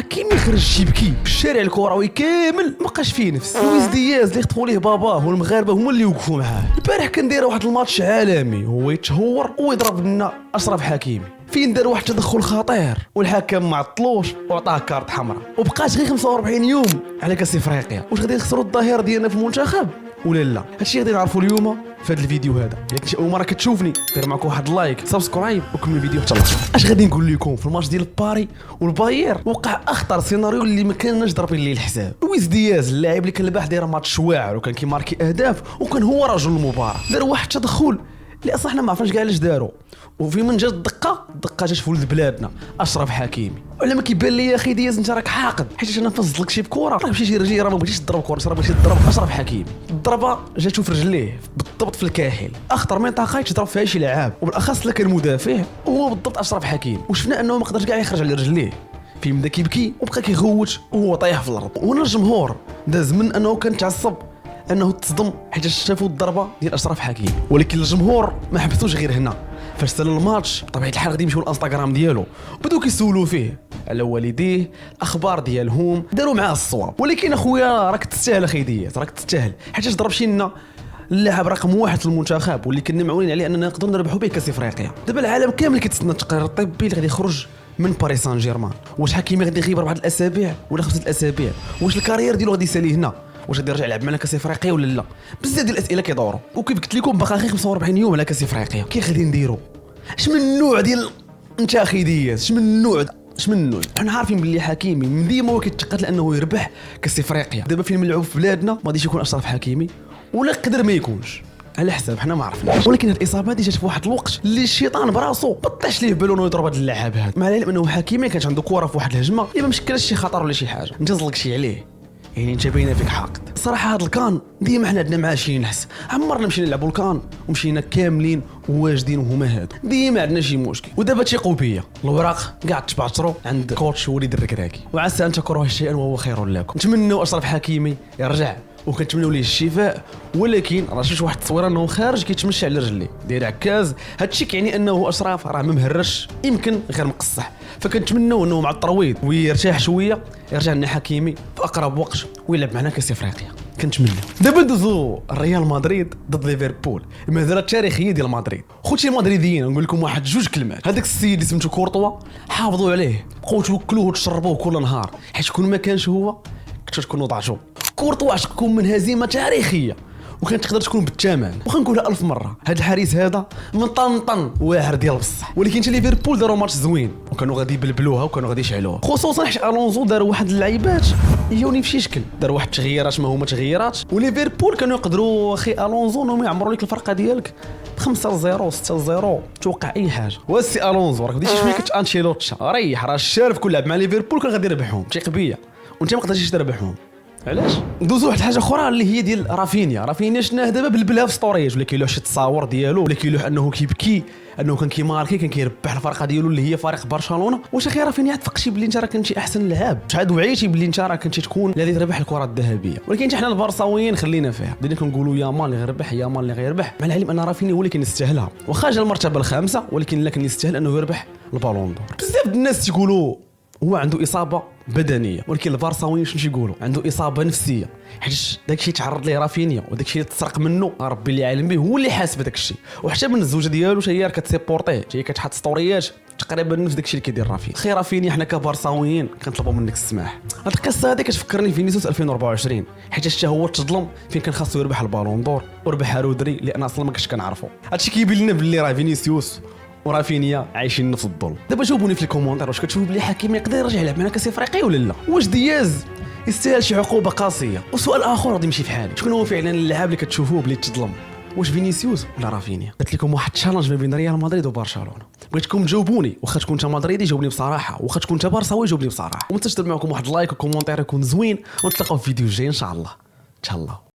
حكيمي خرج يبكي في الشارع الكروي كامل ما بقاش فيه نفس. لويس دياز اللي خطفوا ليه باباه والمغاربه هما اللي وقفوا معاه. البارح كان داير واحد الماتش عالمي هو يتهور ويضرب لنا اشرف حكيمي فين دار واحد التدخل خطير والحكم ما عطلوش وعطاه كارت حمراء وبقاش غير 45 يوم على كاس افريقيا. واش غادي نخسروا الظهير ديالنا في المنتخب ولا لا؟ هادشي غادي نعرفوا اليوم في هذا الفيديو هذا. الا كنتي اول مره كتشوفني دير معك واحد لايك سبسكرايب وكمل الفيديو حتى الاخر. اش غادي نقول لكم في الماتش ديال باري والباير وقع اخطر سيناريو اللي ما كانش ضاربين ليه الحساب. لويس دياز اللاعب اللي كان البارح داير ماتش واعر وكان كيماركي اهداف وكان هو رجل المباراه دار واحد التدخل اللي اصلا حنا ما عرفناش كاع علاش داروا وفي من جات الدقه جات في ولد بلادنا اشرف حكيمي. ولا ما كيبان لي يا اخي دياز انت راك حاقد حيت انا فزت لك شي بكره راه ماشي شي رجل راه ما بغيتيش تضرب كره راه بغيتي تضرب اشرف حكيمي. الضربه جاتو في رجليه بالضبط في الكاحل اخطر منطقه يتضرب فيها شي لعاب وبالاخص اللي كان مدافع وهو بالضبط اشرف حكيمي. وشفنا انه ما قدرش كاع يخرج على رجليه فين بدا كيبكي وبقى كيغوت وهو طايح في الارض. وهنا الجمهور داز من انه كان تعصب انه تصدم حيت شافوا الضربه ديال اشرف حكيمي. ولكن الجمهور ما حبسوش غير هنا فاش سالوا الماتش بطبيعه الحال غادي يمشيو للانستغرام ديالو وبداو كيسولوا فيه على والديه الاخبار ديالهم داروا معاه الصواب. ولكن اخويا راك تستاهل اخي دياز راك تستاهل حيت ضرب شينا اللاعب رقم واحد في المنتخب واللي كنا معولين عليه اننا نقدروا نربحوا به كاس افريقيا. دابا العالم كامل كيتسنى التقرير الطبي اللي غادي يخرج من باريس سان جيرمان. واش حكيمي غادي يغيب 4 الاسابيع ولا 5 الاسابيع؟ واش الكارير ديالو غادي يسالي هنا؟ واش غادي يرجع يلعب معنا كاس افريقيا ولا لا؟ بزاف ديال الاسئله كيدوروا وكيف قلت لكم باقي غير 45 يوم على كاس افريقيا. كي غادي نديروا اش من النوع ديال انت اخي دياز اش من النوع حنا عارفين باللي حكيمي من ديما هو كيتقاتل انه يربح كاس افريقيا. دابا فين ملعوب في بلادنا ما غاديش يكون اشرف حكيمي ولا قدر ما يكونش على حساب حنا ما عرفناش. ولكن هاد الاصابه هادي جات في واحد الوقت اللي الشيطان براسو ما طاش ليه بالو انه يضرب هاد اللاعب هذا مع العلم انه حكيمي كانت عنده كره في واحد الهجمه اللي ما مشكلش شي خطر ولا شي حاجه نجزلك شي عليه. يعني انت باينه فيك حاقد صراحه. هذا الكان ديما حنا عندنا معاه شي نحس عمرنا مشينا نلعبوا الكان ومشينا كاملين وواجدين وهما هادو ديما عندنا شي مشكل. ودابا تيقوا بيا الوراق كاع تبعثروا عند كوتش وليد الركراكي وعسى ان تكرهوا شيئا وهو خير لكم. نتمنوا اشرف حكيمي يرجع وكنتمنوا ليه الشفاء. ولكن راه شفت واحد التصويره انه خارج كيتمشى على رجليه داير عكاز. هادشي كيعني انه اشرف راه ما مهرش يمكن غير مقصح. فكنتمنوا انه مع الترويض ويرتاح شويه يرجع لنا حكيمي في اقرب وقت ويلعب معنا كاس افريقيا كنتمنى. دابا ندوزو ريال مدريد ضد ليفربول المهزله التاريخيه ديال مدريد. خوتي المدريديين نقول لكم واحد جوج كلمات. هذاك السيد اللي سميتو كورطوا حافظوا عليه بقاو توكلوه وتشربوه كل نهار حيت كون ما كانش هو كنتو تكونوا ضعتوا. كورطوا عشقكم من هزيمه تاريخيه وكانت تقدر تكون بالثمن وخنقولها 1000 مره. هذا الحارس هذا من طنطن واعر ديال بصح. ولكن حتى ليفربول داروا ماتش زوين وكانوا غادي يبلبلوها وكانوا غادي يشعلوها خصوصا حيت الونزو داروا واحد اللعيبات يجوني في شكل دار واحد التغييرات ما هما تغييرات. وليفربول كانوا يقدروا اخي الونزو انهم يعمروا لك الفرقه ديالك ب 5-0 6-0 توقع اي حاجه. واسي الونزو راك بديتي شويه كتانشيلوتشا ريح راه الشارف كل لعب مع ليفربول كان غادي يربحهم ثق بيا وانت ما قدرتيش تربحهم. علاش ندوزو واحد الحاجه اخرى اللي هي ديال رافينيا شناه دابا بلبلها في ستوريج ولا كيلوح شي تصاور ديالو ولا كيلوح انه كيبكي انه كان كيماركي كان كيربح الفرقه ديالو اللي هي فريق برشلونه. واش اخي رافينيا تفقتي بلي انت راه كنتي احسن لاعب شحال وعيتي بلي انت راه كنتي تكون الذي تربح الكره الذهبيه. ولكن حتى حنا البرصاويين خلينا فيها بدينا كنقولوا يا مان اللي غيربح يا مان اللي غيربح مع العلم ان رافينيا هو اللي كيستاهلها واخا جا المرتبه الخامسه ولكن لا كان يستاهل انه يربح البالون دور. بزاف الناس تيقولوا هو عنده اصابه بدنيه ولكن البارساويين شنو تيقولوا عنده اصابه نفسيه حيت داكشي تعرض ليه رافينيا وداكشي اللي تسرق منه ربي اللي عالم به هو اللي حاسب داكشي. وحتى من الزوجه ديالو هي كتسيبورتيه هي كتحط ستوريات تقريبا نفس داكشي اللي كيدير رافينيا. خير رافينيا حنا كبارساويين كنطلبوا منك السماح. هاد القصه هذه كتفكرني فينيسيوس 2024 حيت حتى هو تظلم فين كان خاصو يربح البالون دور وربحها رودري لان اصلا ما كنتش كنعرفو. هادشي كيبين لنا باللي راه فينيسيوس ورافينيا عايشين نفس الظلم. دابا جاوبوني في الكومونتير واش كتشوفوا بلي حكيمي يقدر يرجع يلعب معنا كاس افريقيا ولا لا؟ واش دياز يستاهل شي عقوبه قاسيه؟ وسؤال اخر غادي يمشي في حاله شكون هو فعلا اللاعب اللي كتشوفوه بلي تظلم واش فينيسيوس ولا رافينيا؟ قلت لكم واحد التشالنج ما بين ريال مدريد وبرشلونه بغيتكم تجاوبوني واخا تكون انت مدريدي جاوبني بصراحه واخا تكون انت بارساوي جاوبني بصراحه وما تنساوش ديروا معكم واحد اللايك وكومونتير يكون زوين ونتلاقاو في الفيديو الجاي ان شاء الله. تهلاو.